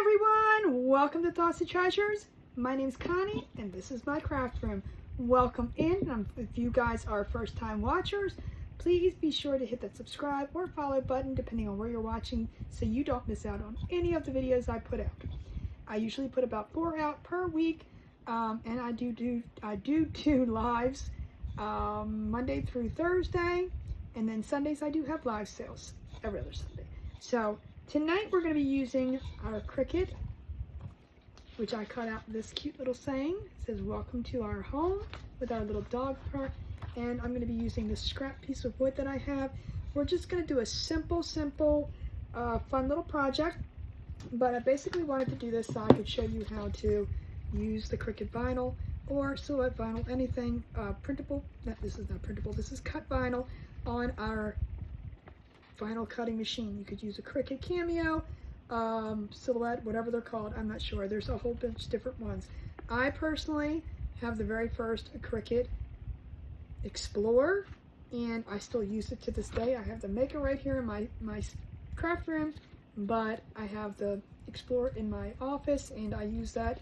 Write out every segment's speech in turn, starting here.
everyone, welcome to Thoughts and Treasures. My name's Connie and this is my craft room. Welcome in. If you guys are first time watchers, please be sure to hit that subscribe or follow button depending on where you're watching so you don't miss out on any of the videos I put out. I usually put about 4 out per week, and I do two lives Monday through Thursday, and then Sundays I do have live sales every other Sunday. So tonight we're going to be using our Cricut, which I cut out this cute little saying. It says, "Welcome to our home," with our little dog part. And I'm going to be using this scrap piece of wood that I have. We're just going to do a simple, fun little project. But I basically wanted to do this so I could show you how to use the Cricut vinyl or silhouette vinyl, anything printable. This is not printable, this is cut vinyl on our vinyl cutting machine. You could use a Cricut Cameo, Silhouette, whatever they're called, I'm not sure. There's a whole bunch of different ones. I personally have the very first Cricut Explorer, and I still use it to this day. I have the Maker right here in my craft room, but I have the Explorer in my office, and I use that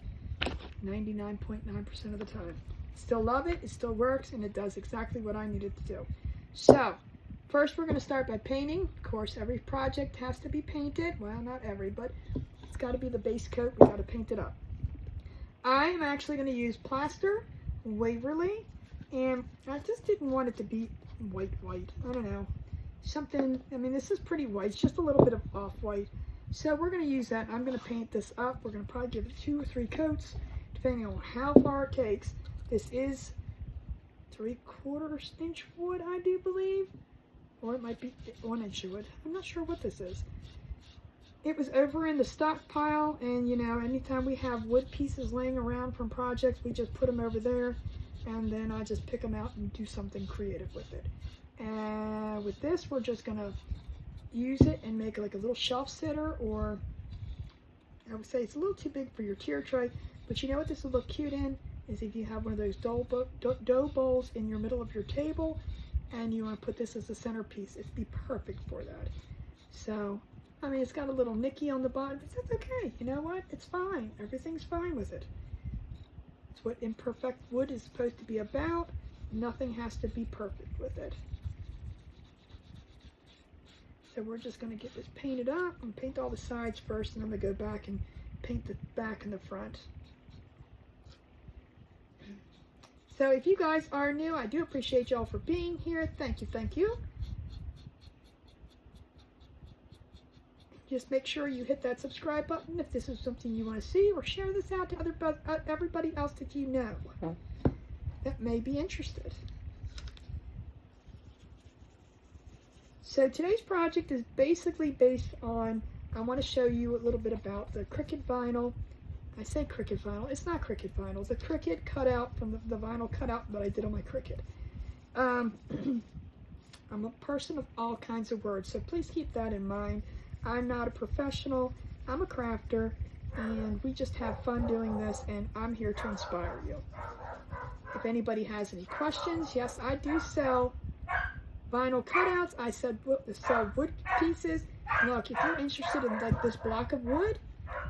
99.9% of the time. Still love it, it still works, and it does exactly what I need it to do. So, first we're going to start by painting. Of course, every project has to be painted. Well, not every, but it's got to be the base coat. We got to paint it up. I am actually going to use plaster, Waverly, and I just didn't want it to be white. I don't know. Something, I mean, this is pretty white. It's just a little bit of off-white. So we're going to use that. I'm going to paint this up. We're going to probably give it 2 or 3 coats, depending on how far it takes. This is 3/4 inch wood, I do believe. Or it might be 1 inch wood. I'm not sure what this is. It was over in the stockpile, and you know, anytime we have wood pieces laying around from projects, we just put them over there, and then I just pick them out and do something creative with it. And with this, we're just gonna use it and make like a little shelf sitter, or I would say it's a little too big for your tier tray, but you know what this will look cute in is if you have one of those dough bowls in your middle of your table, and you want to put this as a centerpiece. It'd be perfect for that. So, I mean, it's got a little nicky on the bottom, but that's okay. You know what? It's fine. Everything's fine with it. It's what imperfect wood is supposed to be about. Nothing has to be perfect with it. So we're just going to get this painted up. I'm going to paint all the sides first, and I'm going to go back and paint the back and the front. So if you guys are new, I do appreciate y'all for being here. Thank you. Just make sure you hit that subscribe button if this is something you want to see, or share this out to everybody else that you know that may be interested. So today's project is basically based on, I want to show you a little bit about the Cricut vinyl. I say Cricut vinyl, it's not Cricut vinyl, the Cricut cutout from the vinyl cutout that I did on my Cricut. I'm a person of all kinds of words, so please keep that in mind. I'm not a professional, I'm a crafter, and we just have fun doing this, and I'm here to inspire you. If anybody has any questions, yes, I do sell vinyl cutouts. I sell wood pieces. Look, if you're interested in like this block of wood,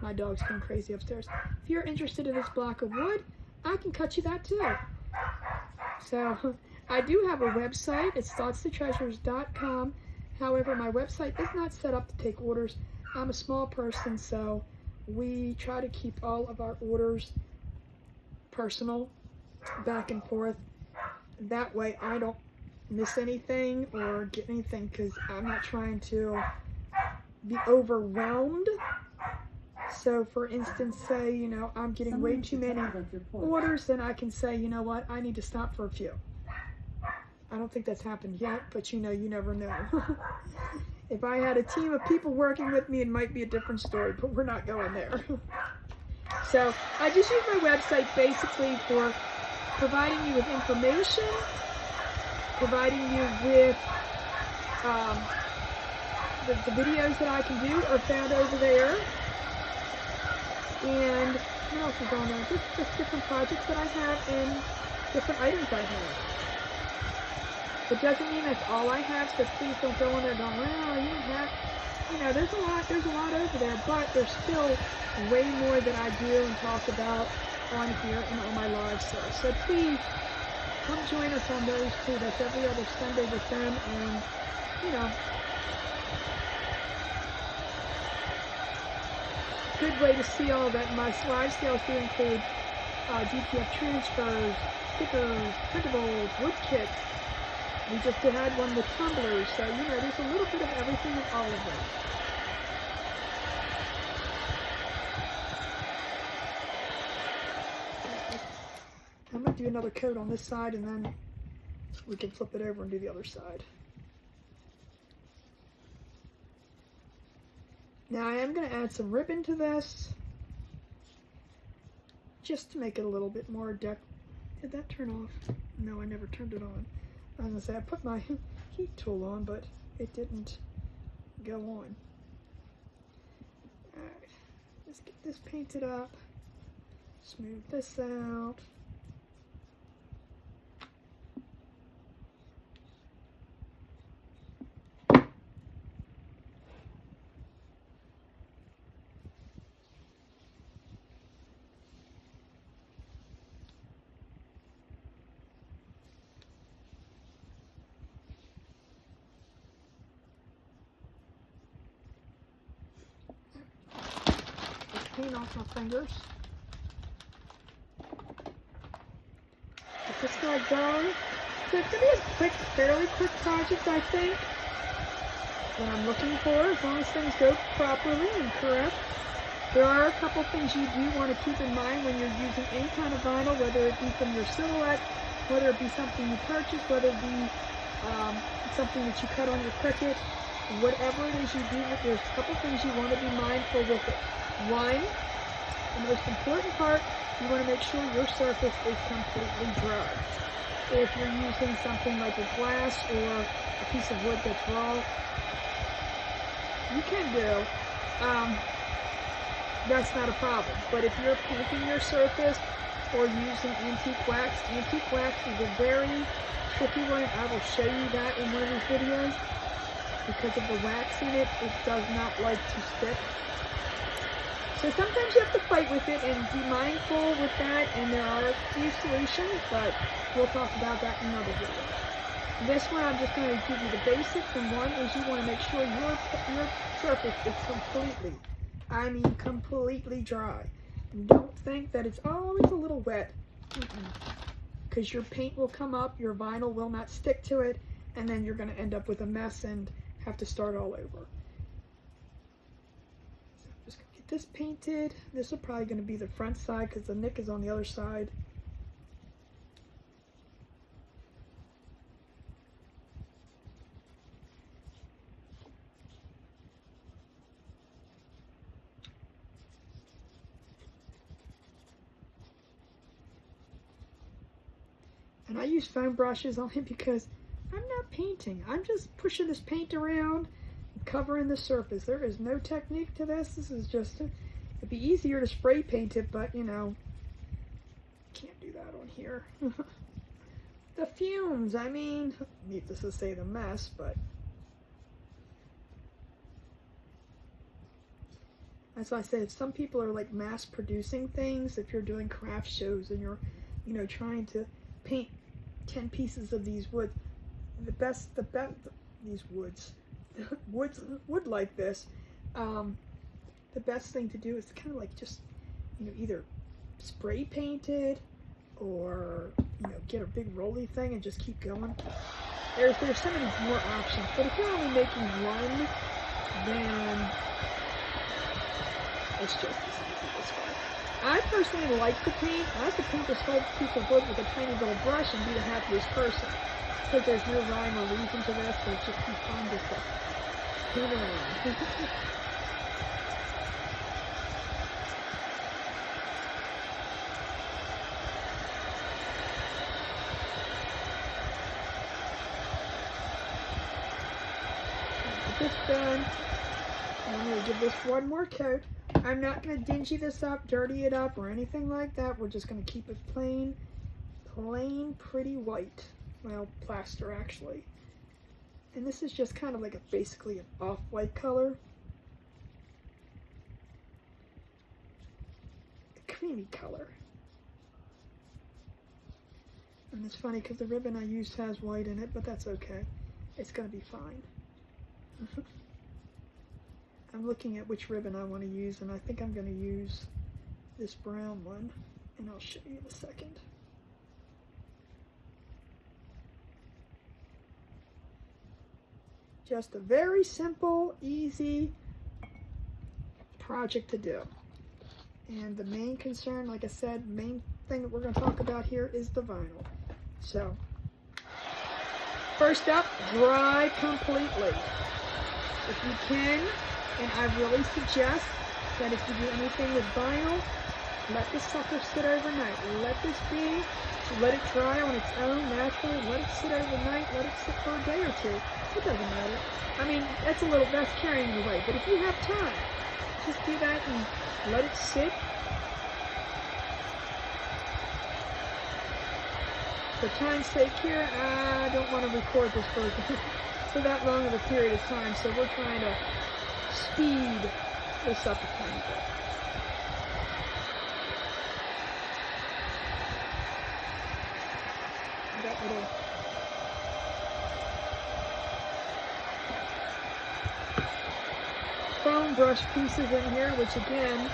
my dog's going crazy upstairs. If you're interested in this block of wood, I can cut you that too. So I do have a website. It's thoughtstotreasures.com. However, my website is not set up to take orders. I'm a small person, so we try to keep all of our orders personal, back and forth. That way I don't miss anything or get anything, because I'm not trying to be overwhelmed. So for instance, say, you know, I'm getting way too many orders, then I can say, you know what, I need to stop for a few. I don't think that's happened yet, but you know, you never know. If I had a team of people working with me, it might be a different story, but we're not going there. So I just use my website basically for providing you with information, providing you with the videos that I can do are found over there. And what else is on there? Just different projects that I have and different items I have. It doesn't mean that's all I have, so please don't go in there going, well, you have, there's a lot over there, but there's still way more that I do and talk about on here and on my live show. So please come join us on those too. That's every other Sunday with them, and good way to see all that. My live sales do include DTF transfers, stickers, printables, wood kits. We just had one with tumblers, so there's a little bit of everything in all of them. I'm going to do another coat on this side, and then we can flip it over and do the other side. Now I am going to add some ribbon to this, just to make it a little bit more Did that turn off? No, I never turned it on. I was going to say, I put my heat tool on, but it didn't go on. Alright, let's get this painted up, smooth this out. Paint off my fingers. Get this guy going. So it's going to be a fairly quick project, I think. What I'm looking for, as long as things go properly and correct. There are a couple things you do want to keep in mind when you're using any kind of vinyl, whether it be from your silhouette, whether it be something you purchase, whether it be something that you cut on your Cricut. Whatever it is you do, there's a couple things you want to be mindful with it. One, the most important part, you want to make sure your surface is completely dry. If you're using something like a glass or a piece of wood that's raw, you can do, that's not a problem. But if you're painting your surface or using antique wax is a very tricky one. I will show you that in one of these videos. Because of the wax in it, it does not like to stick. So sometimes you have to fight with it and be mindful with that, and there are a few solutions, but we'll talk about that in another video. This one I'm just going to give you the basics, and one is you want to make sure your surface is completely dry. Don't think that it's always a little wet, because your paint will come up, your vinyl will not stick to it, and then you're going to end up with a mess and have to start all over. So I'm just going to get this painted. This is probably going to be the front side because the nick is on the other side. And I use foam brushes on it because I'm not painting. I'm just pushing this paint around and covering the surface. There is no technique to this. This is just, it'd be easier to spray paint it, but can't do that on here. The fumes, needless to say, the mess, but that's why I say some people are like mass producing things. If you're doing craft shows and you're, trying to paint 10 pieces of these woods, these wood like this, the best thing to do is to kind of like just, either spray paint it or, get a big rolly thing and just keep going. There's so many more options, but if you're only making one, then it's just as easy this way. I personally like to paint. I like to paint this whole piece of wood with a tiny little brush and be the happiest person. Because there's no rhyme or reason to this, so it's just be fun to paint around. Get this done. I'm going to give this one more coat. I'm not going to dingy this up, dirty it up, or anything like that. We're just going to keep it plain, pretty white. well, plaster actually. And this is just kind of like basically an off-white color. A creamy color. And it's funny because the ribbon I used has white in it, but that's okay. It's going to be fine. I'm looking at which ribbon I want to use, and I think I'm going to use this brown one, and I'll show you in a second. Just a very simple, easy project to do. And the main concern, like I said, main thing that we're going to talk about here is the vinyl. So, first up, dry completely. If you can, and I really suggest that if you do anything with vinyl, let this sucker sit overnight. Let this be, let it dry on its own naturally, let it sit overnight, let it sit for a day or two. It doesn't matter. I mean, that's carrying the weight, but if you have time, just do that and let it sit. For time's sake here, I don't want to record this for that long of a period of time, so we're trying to speed this up a tiny bit. That little foam brush pieces in here, which again,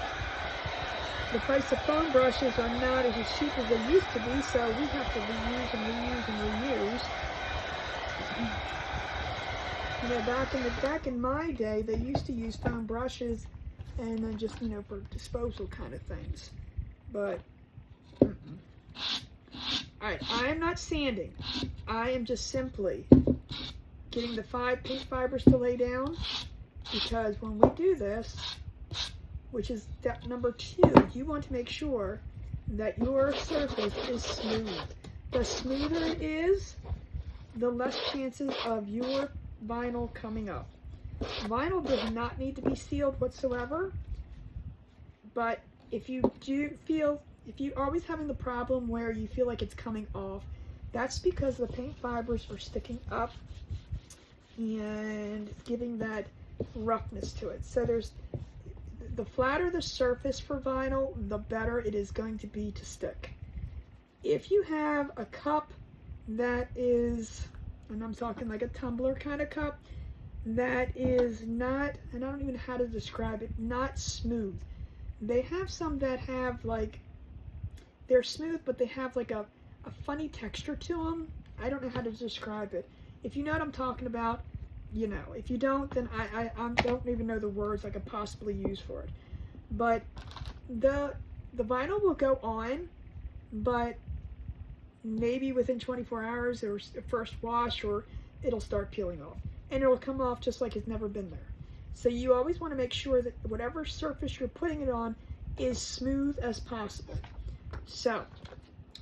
the price of foam brushes are not as cheap as they used to be, so we have to reuse and reuse and reuse. You know, back in my day, they used to use foam brushes and then just, you know, for disposal kind of things. But, alright, I am not sanding. I am just simply getting the 5 paint fibers to lay down, because when we do this, which is step number 2, you want to make sure that your surface is smooth. The smoother it is, the less chances of your vinyl coming up. Vinyl does not need to be sealed whatsoever, but if you you're always having the problem where you feel like it's coming off, that's because the paint fibers are sticking up and giving that roughness to it. So the flatter the surface for vinyl, the better it is going to be to stick. If you have a cup that is, and I'm talking like a tumbler kind of cup, that is not, and I don't even know how to describe it, not smooth. They have some that have like, they're smooth, but they have like a funny texture to them. I don't know how to describe it. If you know what I'm talking about, you know. If you don't, then I don't even know the words I could possibly use for it. But the vinyl will go on, but maybe within 24 hours or first wash, or it'll start peeling off. And it'll come off just like it's never been there. So you always want to make sure that whatever surface you're putting it on is smooth as possible. So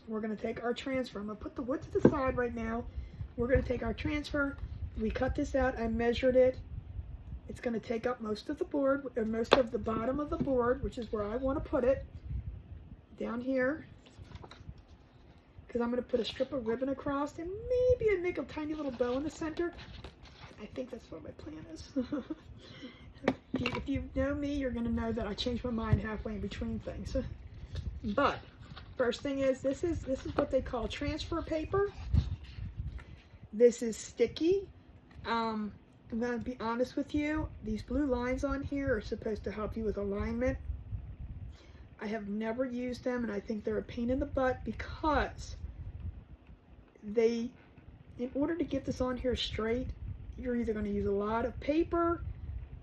we're going to take our transfer. I'm going to put the wood to the side right now. We're going to take our transfer. We cut this out. I measured it. It's going to take up most of the board, or most of the bottom of the board, which is where I want to put it, down here. Because I'm going to put a strip of ribbon across and maybe I'd make a tiny little bow in the center. I think that's what my plan is. If you know me, you're going to know that I change my mind halfway in between things. But first thing is, this is what they call transfer paper. This is sticky. I'm going to be honest with you. These blue lines on here are supposed to help you with alignment. I have never used them, and I think they're a pain in the butt because in order to get this on here straight, you're either going to use a lot of paper,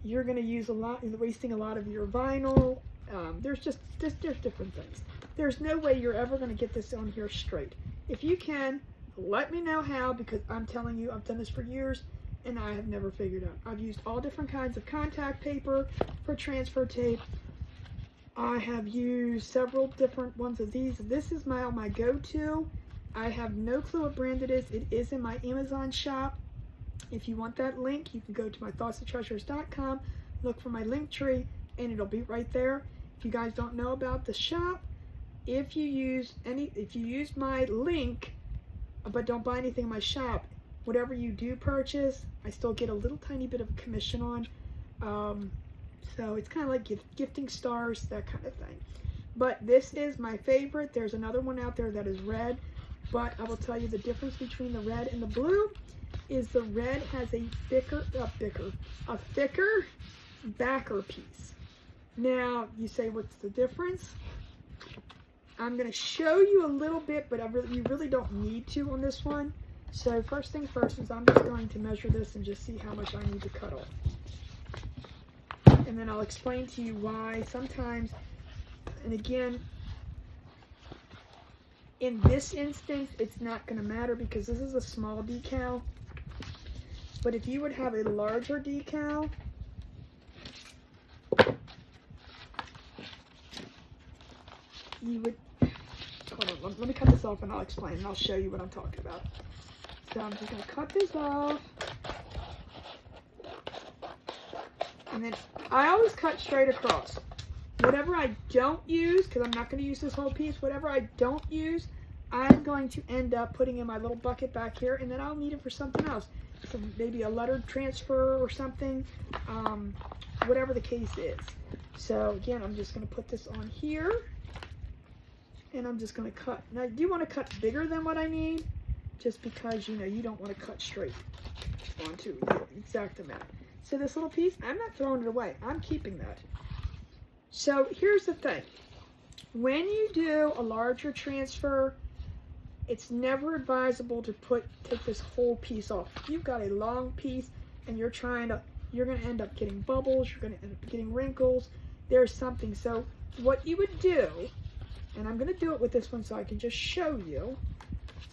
you're going to use wasting a lot of your vinyl. There's different things. There's no way you're ever going to get this on here straight. If you can, let me know how, because I'm telling you, I've done this for years and I have never figured out. I've used all different kinds of contact paper for transfer tape. I have used several different ones of these. This is my go-to. I have no clue what brand it is. It is in my Amazon shop. If you want that link, you can go to mythoughtsandtreasures.com, look for my link tree, and it'll be right there. If you guys don't know about the shop, if you use my link, but don't buy anything in my shop. Whatever you do purchase, I still get a little tiny bit of a commission on. So it's kind of like gifting stars, that kind of thing. But this is my favorite. There's another one out there that is red, but I will tell you the difference between the red and the blue is the red has a thicker backer piece. Now, you say, what's the difference? I'm going to show you a little bit, but you really don't need to on this one. So first thing first is I'm just going to measure this and just see how much I need to cut off. And then I'll explain to you why sometimes, and again, in this instance, it's not going to matter because this is a small decal. But if you would have a larger decal, you would, hold on, let me cut this off and I'll explain and I'll show you what I'm talking about. So I'm just going to cut this off. And then I always cut straight across. Whatever I don't use, because I'm not going to use this whole piece, whatever I don't use, I'm going to end up putting in my little bucket back here, and then I'll need it for something else. So maybe a letter transfer or something, whatever the case is. So again, I'm just going to put this on here, and I'm just going to cut. Now, I do want to cut bigger than what I need, just because, you know, you don't want to cut straight onto the exact amount. So this little piece, I'm not throwing it away. I'm keeping that. So here's the thing. When you do a larger transfer, it's never advisable to take this whole piece off. If you've got a long piece and you're going to end up getting bubbles, you're going to end up getting wrinkles. There's something. So what you would do, and I'm going to do it with this one so I can just show you.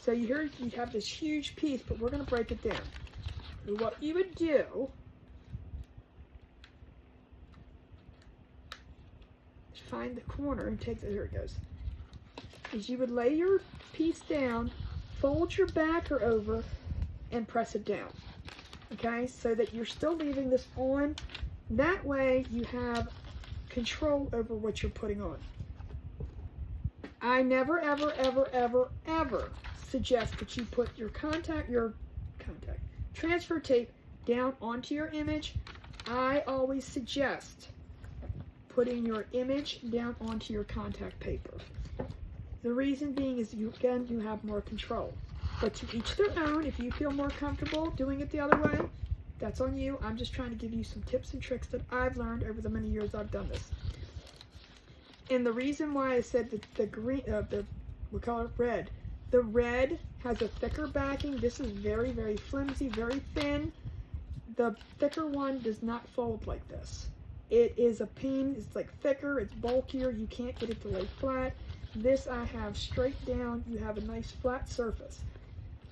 So you have this huge piece, but we're going to break it down. What you would do, find the corner and take there it goes, is you would lay your piece down, fold your backer over, and press it down. Okay, so that you're still leaving this on. That way you have control over what you're putting on. I never, ever, ever, ever, ever suggest that you put your transfer tape down onto your image. I always suggest putting your image down onto your contact paper. The reason being is you have more control. But to each their own. If you feel more comfortable doing it the other way, that's on you. I'm just trying to give you some tips and tricks that I've learned over the many years I've done this. And the reason why I said that the green, we call it red. The red has a thicker backing. This is very, very flimsy, very thin. The thicker one does not fold like this. It is a pain. It's like thicker. It's bulkier. You can't get it to lay flat. This I have straight down. You have a nice flat surface.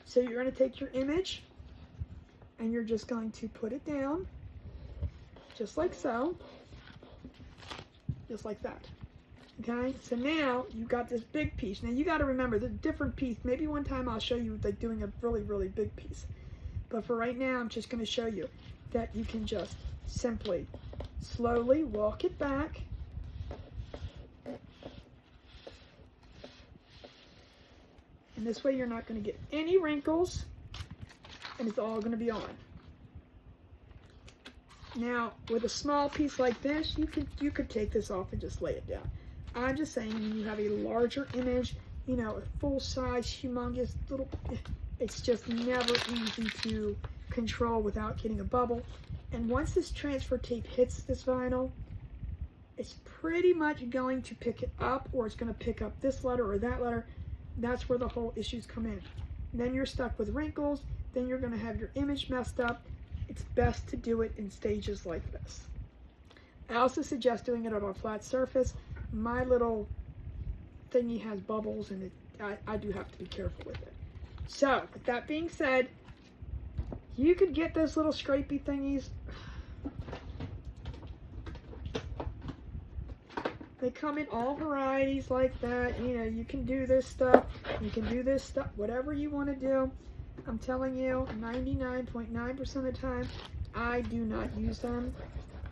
So you're going to take your image and you're just going to put it down just like so. Just like that. Okay, so now you've got this big piece. Now you got to remember the different piece. Maybe one time I'll show you like doing a really, really big piece. But for right now, I'm just going to show you that you can just simply slowly walk it back. And this way you're not going to get any wrinkles, and it's all going to be on. Now, with a small piece like this, you could take this off and just lay it down. I'm just saying, when you have a larger image, you know, a full-size, humongous little, it's just never easy to control without getting a bubble. And once this transfer tape hits this vinyl, it's pretty much going to pick it up, or it's going to pick up this letter or that letter. That's where the whole issues come in. And then you're stuck with wrinkles. Then you're going to have your image messed up. It's best to do it in stages like this. I also suggest doing it on a flat surface. My little thingy has bubbles, and I do have to be careful with it. So, with that being said, you could get those little scrapey thingies. They come in all varieties like that. You know, you can do this stuff. You can do this stuff. Whatever you want to do. I'm telling you, 99.9% of the time, I do not use them.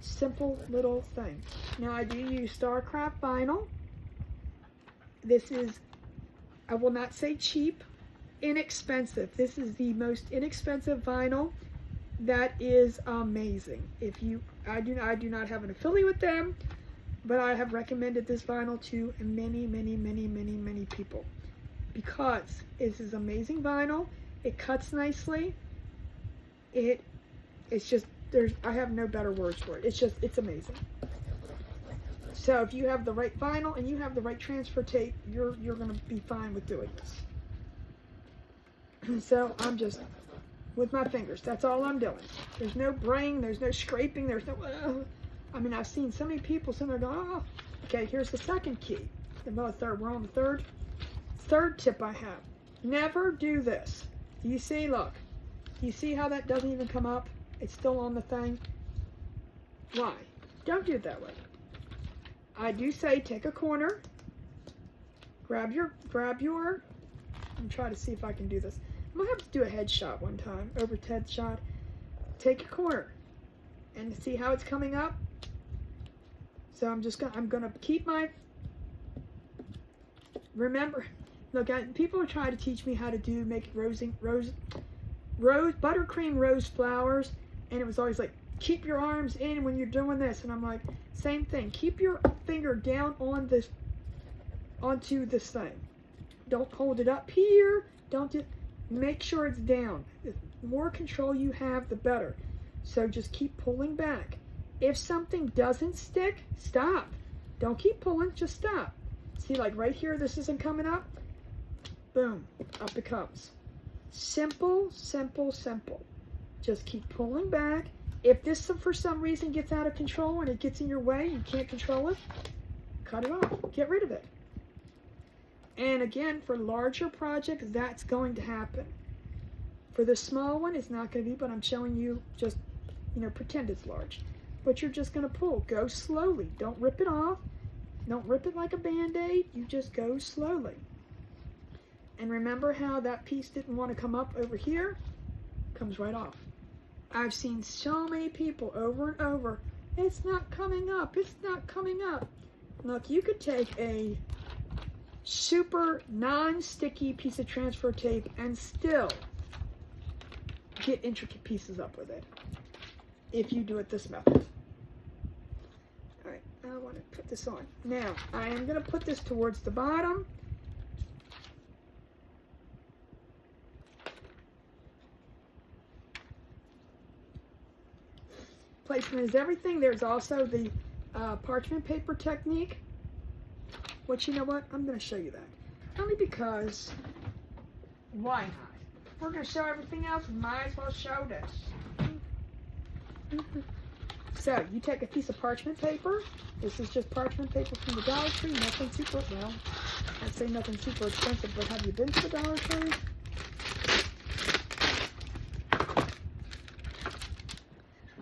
Simple little thing. Now, I do use Starcraft vinyl. This is, I will not say cheap. inexpensive. This is the most inexpensive vinyl that is amazing. If you, I do not have an affiliate with them, but I have recommended this vinyl to many people because this is amazing vinyl. It cuts nicely. It's just, I have no better words for it. It's amazing. So if you have the right vinyl and you have the right transfer tape, you're gonna be fine with doing this. So I'm just with my fingers. That's all I'm doing. There's no braying. There's no scraping. There's no. I mean, I've seen so many people sitting there going, "Oh, okay." Here's the second key. Well, third. We're on the third. Third tip I have: never do this. Do you see? Look. Do you see how that doesn't even come up? It's still on the thing. Why? Don't do it that way. I do say take a corner. Grab your. I'm trying to see if I can do this. I'm gonna have to do a headshot one time, over headshot. Take a corner and see how it's coming up. So I'm gonna keep my, remember, look, people are trying to teach me how to make buttercream rose flowers, and it was always like, keep your arms in when you're doing this, and I'm like, same thing, keep your finger down on this, onto this thing. Don't hold it up here, make sure it's down. The more control you have, the better. So just keep pulling back. If something doesn't stick, stop. Don't keep pulling, just stop. See, like right here, this isn't coming up. Boom, up it comes. Simple, simple, simple. Just keep pulling back. If this for some reason gets out of control and it gets in your way, you can't control it, cut it off, get rid of it. And again, for larger projects, that's going to happen. For the small one, it's not going to be, but I'm showing you just, pretend it's large. But you're just going to pull. Go slowly. Don't rip it off. Don't rip it like a Band-Aid. You just go slowly. And remember how that piece didn't want to come up over here? Comes right off. I've seen so many people over and over. It's not coming up. It's not coming up. Look, you could take a super non-sticky piece of transfer tape and still get intricate pieces up with it if you do it this method. Alright, I want to put this on. Now, I am going to put this towards the bottom. Placement is everything. There's also the parchment paper technique. Which, you know what? I'm going to show you that. Only because, why not? We're going to show everything else. Might as well show this. So, you take a piece of parchment paper. This is just parchment paper from the Dollar Tree. Nothing super, well, I'd say nothing super expensive, but have you been to the Dollar Tree?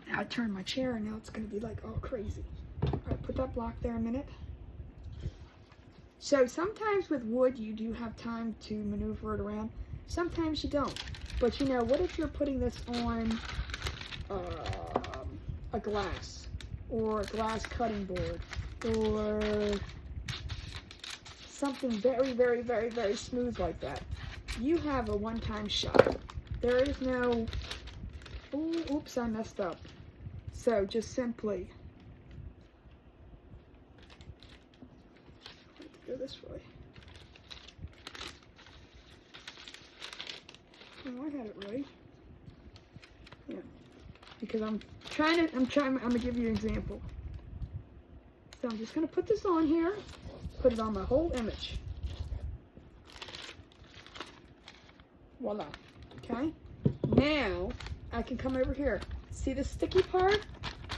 Now I turned my chair and now it's going to be like all crazy. Alright, put that block there a minute. So sometimes with wood, you do have time to maneuver it around. Sometimes you don't. But what if you're putting this on a glass or a glass cutting board or something very smooth like that? You have a one-time shot. There is no, oops, I messed up. So just simply go this way. Oh, I had it right. Yeah, because I'm gonna give you an example. So I'm just gonna put this on here, put it on my whole image. Voila. Okay. Now I can come over here. See the sticky part?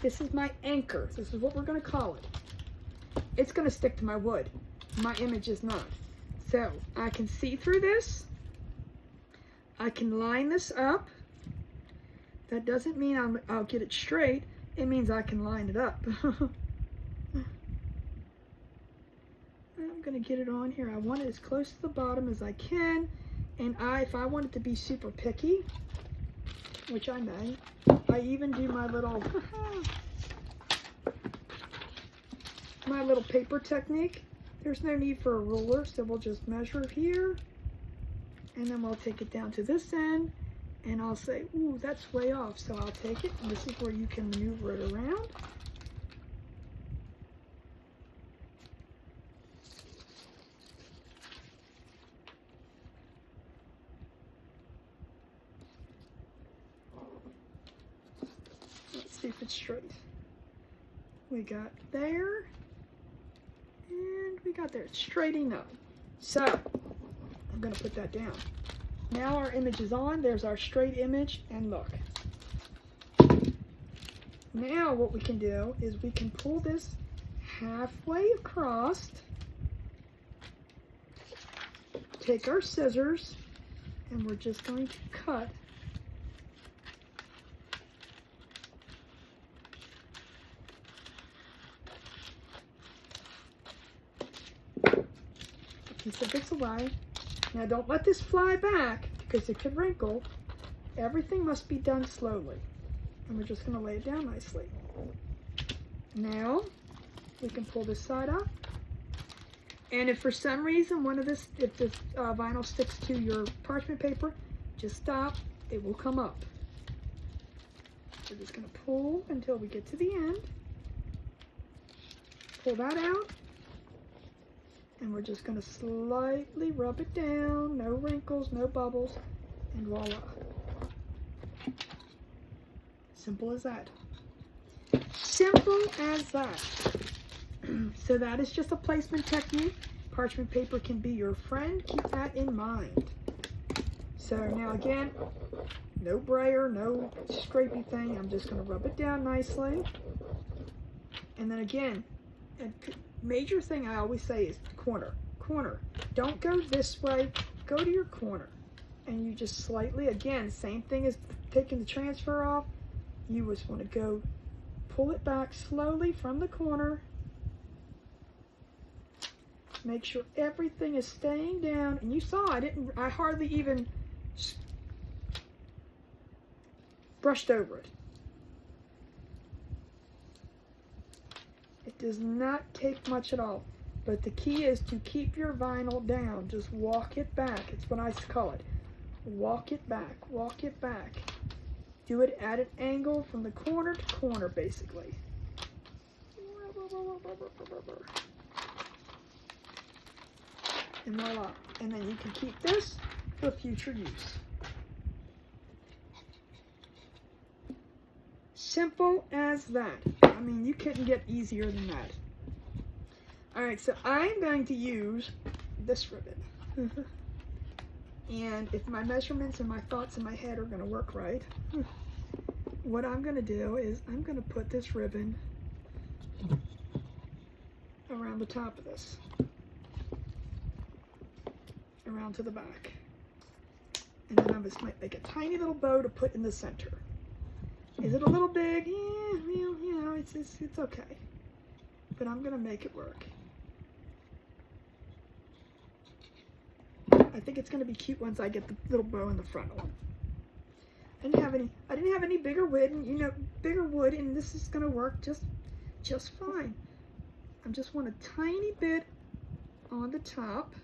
This is my anchor. This is what we're gonna call it. It's gonna stick to my wood. My image is not. So I can see through this. I can line this up. That doesn't mean I'll get it straight. It means I can line it up. I'm gonna get it on here. I want it as close to the bottom as I can. And if I want it to be super picky, which I may, I even do my little paper technique. There's no need for a ruler, so we'll just measure here. And then we'll take it down to this end, and I'll say, ooh, that's way off. So I'll take it, and this is where you can maneuver it around. Let's see if it's straight. We got there, and we got there. Straight enough. So I'm going to put that down. Now our image is on. There's our straight image, and look. Now what we can do is we can pull this halfway across, take our scissors, and we're just going to cut a piece of this away. Now don't let this fly back because it could wrinkle. Everything must be done slowly. And we're just going to lay it down nicely. Now we can pull this side up. And if for some reason if this vinyl sticks to your parchment paper, just stop. It will come up. We're just going to pull until we get to the end. Pull that out. And we're just going to slightly rub it down. No wrinkles, no bubbles. And voila. Simple as that. Simple as that. So that is just a placement technique. Parchment paper can be your friend. Keep that in mind. So now again, no brayer, no scrapey thing. I'm just going to rub it down nicely. And then again, a major thing I always say is corner. Corner. Don't go this way. Go to your corner. And you just slightly, again, same thing as taking the transfer off. You just want to go pull it back slowly from the corner. Make sure everything is staying down. And you saw I hardly even brushed over it. It does not take much at all. But the key is to keep your vinyl down. Just walk it back. It's what I call it. Walk it back. Walk it back. Do it at an angle from the corner to corner, basically. And voila. And then you can keep this for future use. Simple as that. I mean, you couldn't get easier than that. Alright, so I'm going to use this ribbon. And if my measurements and my thoughts in my head are going to work right, what I'm going to do is I'm going to put this ribbon around the top of this, around to the back. And then I'm just going to make a tiny little bow to put in the center. Is it a little big? Yeah, well, you know, it's okay. But I'm going to make it work. I think it's going to be cute once I get the little bow in the front on. I didn't have any bigger wood, and this is going to work just fine. I just want a tiny bit on the top.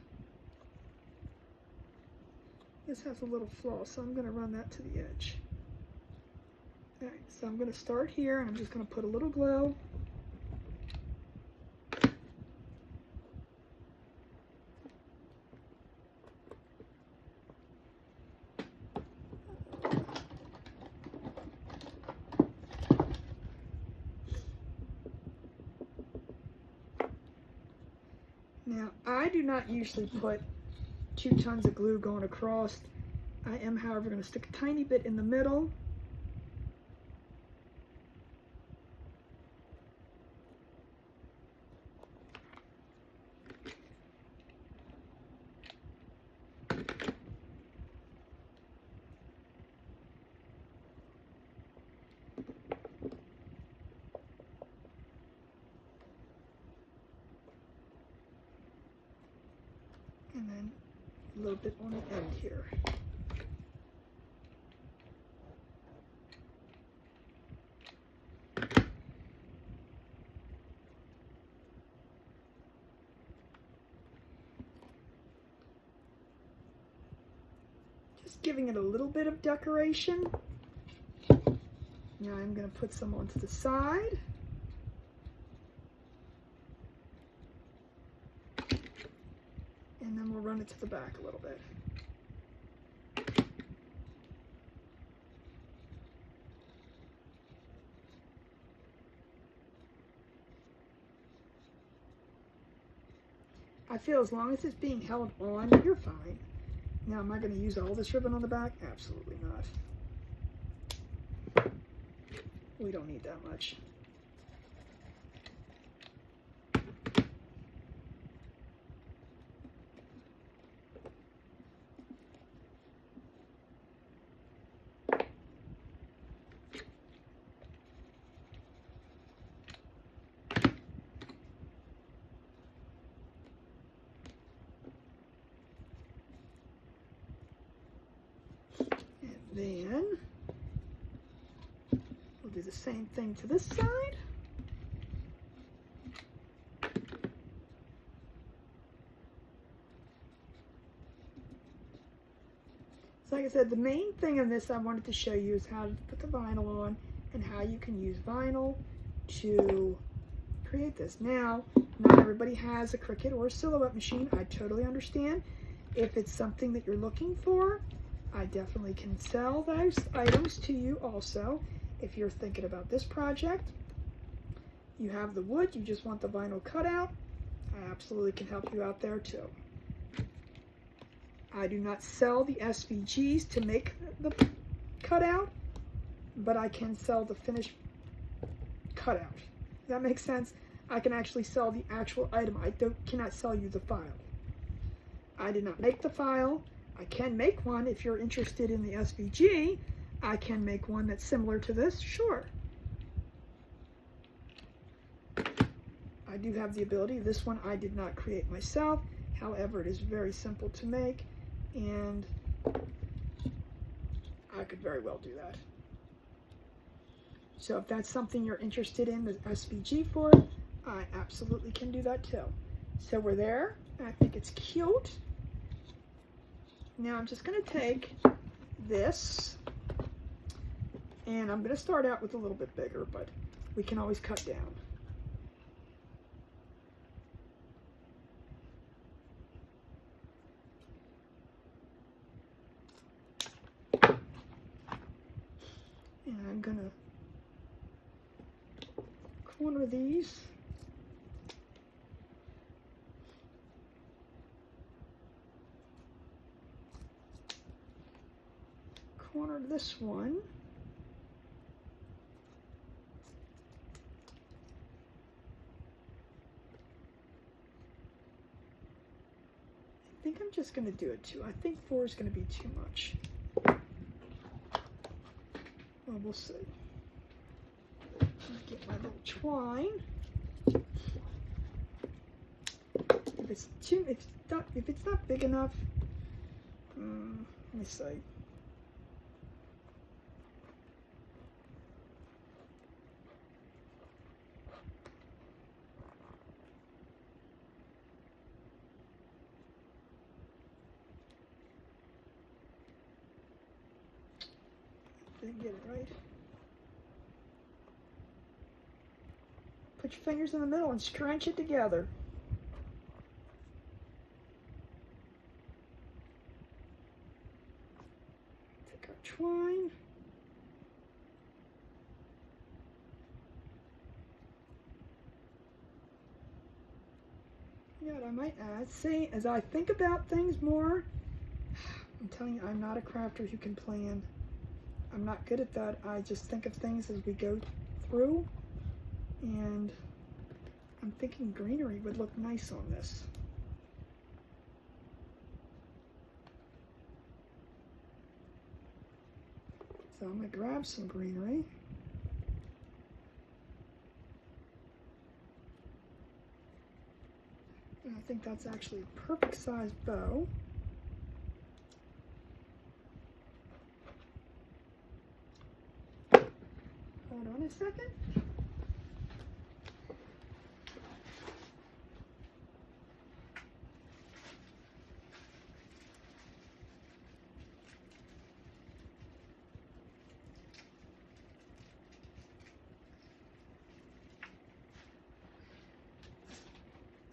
This has a little flaw, so I'm going to run that to the edge. Alright, so I'm going to start here, and I'm just going to put a little glow. Now, I do not usually put 2 tons of glue going across. I am, however, going to stick a tiny bit in the middle. And then a little bit on the end here. just giving it a little bit of decoration. Now I'm going to put some onto the side. And then we'll run it to the back a little bit. I feel as long as it's being held on, you're fine. Now, am I going to use all this ribbon on the back? Absolutely not. We don't need that much. Then we'll do the same thing to this side. So like I said, the main thing in this I wanted to show you is how to put the vinyl on and how you can use vinyl to create this. Now, not everybody has a Cricut or a Silhouette machine. I totally understand. If it's something that you're looking for, I definitely can sell those items to you also. If you're thinking about this project, you have the wood, you just want the vinyl cutout, I absolutely can help you out there too. I do not sell the SVGs to make the cutout, but I can sell the finished cutout. Does that make sense? I can actually sell the actual item. I cannot sell you the file. I did not make the file. I can make one if you're interested in the SVG. I can make one that's similar to this, sure. I do have the ability. This one I did not create myself. However, it is very simple to make, and I could very well do that. So if that's something you're interested in, the SVG for it, I absolutely can do that too. So we're there. I think it's cute. Now I'm just going to take this, and I'm going to start out with a little bit bigger, but we can always cut down. And I'm going to corner these. Corner this one. I think I'm just going to do it 2. I think 4 is going to be too much. Well, we'll see. Get my little twine. If it's not big enough, let me see. Didn't get it right. Put your fingers in the middle and scrunch it together. Take our twine. Yeah, I might add, see, as I think about things more, I'm telling you, I'm not a crafter who can plan. I'm not good at that. I just think of things as we go through, and I'm thinking greenery would look nice on this. So I'm going to grab some greenery. And I think that's actually a perfect size bow. Hold on a second.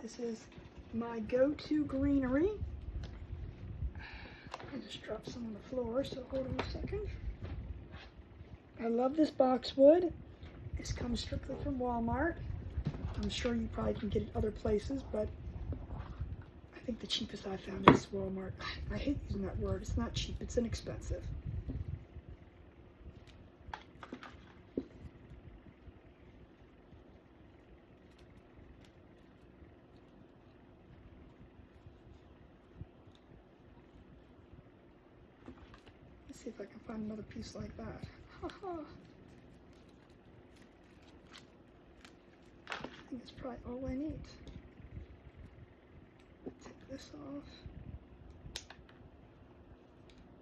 This is my go-to greenery. I just dropped some on the floor, so hold on a second. I love this boxwood. This comes strictly from Walmart. I'm sure you probably can get it other places, but I think the cheapest I found is Walmart. I hate using that word. It's not cheap, it's inexpensive. Let's see if I can find another piece like that. Haha. I think that's probably all I need. Take this off.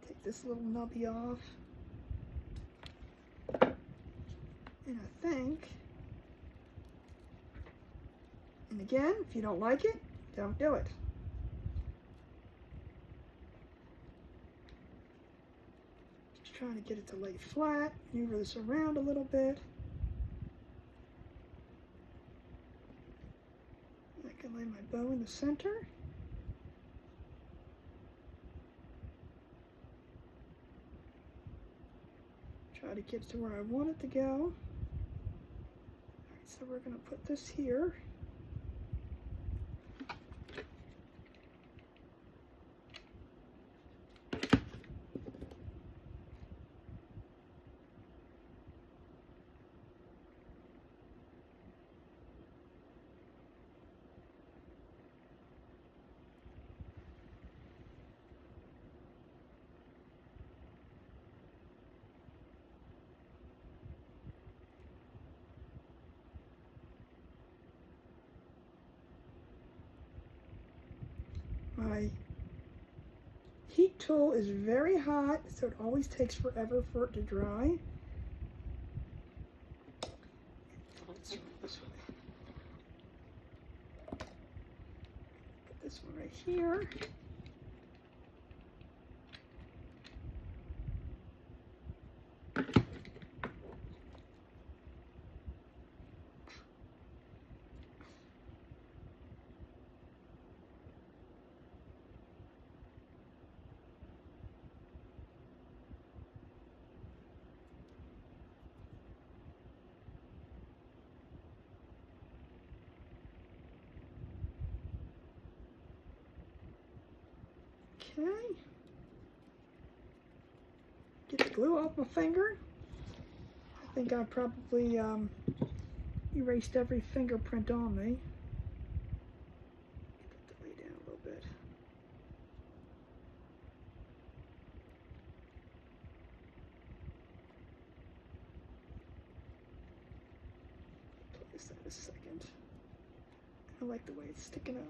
Take this little nubby off. And I think, and again, if you don't like it, don't do it. Just trying to get it to lay flat, maneuver this around a little bit. I can lay my bow in the center. Try to get to where I want it to go. All right, so we're going to put this here. My heat tool is very hot, so it always takes forever for it to dry. Put this one right here. Okay. Get the glue off my finger. I think I probably erased every fingerprint on me. Get that to lay down a little bit. Place that a second. I like the way it's sticking up.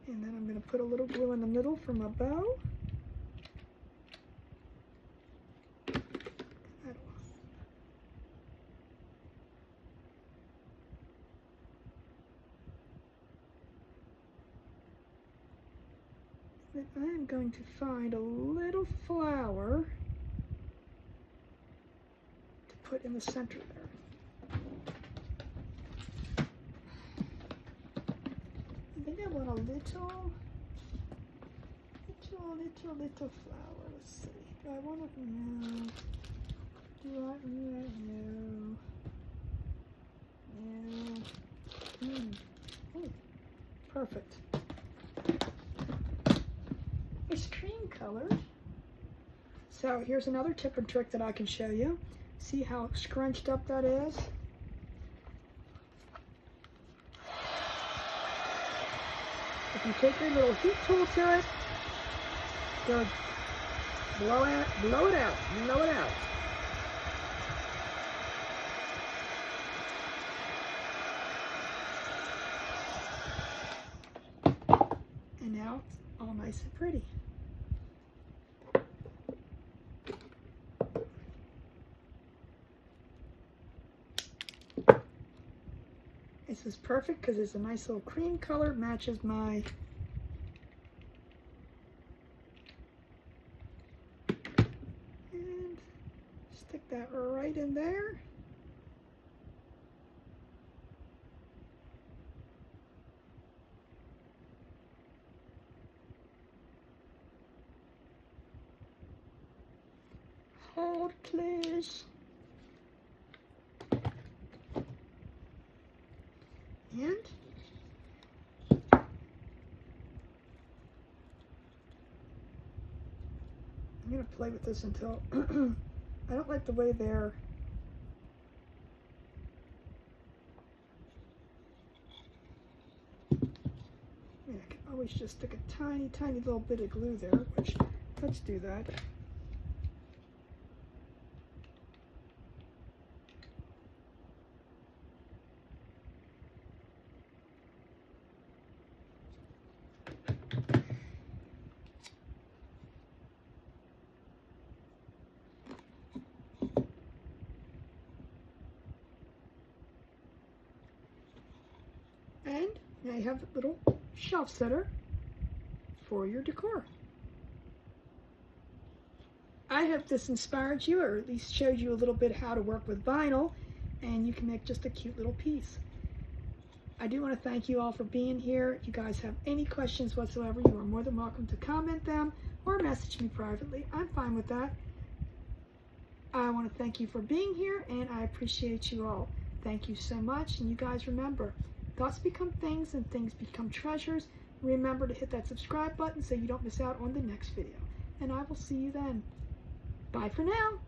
And then I'm going to put a little glue in the middle for my bow. Then I am going to find a little flower to put in the center there. I think I want a little flower. Let's see. Do I want it? No. Do I want it? No. No. Oh, perfect. It's cream colored. So here's another tip and trick that I can show you. See how scrunched up that is? If you take your little heat tool to it, go blow it out, blow it out. And now it's all nice and pretty. This is perfect because it's a nice little cream color, matches my and stick that right in there. old clothes. And I'm going to play with this until I don't like the way they're I can always just stick a tiny little bit of glue there, which let's do that. And now you have a little shelf setter for your decor. I hope this inspired you, or at least showed you a little bit how to work with vinyl, and you can make just a cute little piece. I do want to thank you all for being here. If you guys have any questions whatsoever, you are more than welcome to comment them or message me privately. I'm fine with that. I want to thank you for being here, and I appreciate you all. Thank you so much, and you guys remember, thoughts become things and things become treasures. Remember to hit that subscribe button so you don't miss out on the next video. And I will see you then. Bye for now.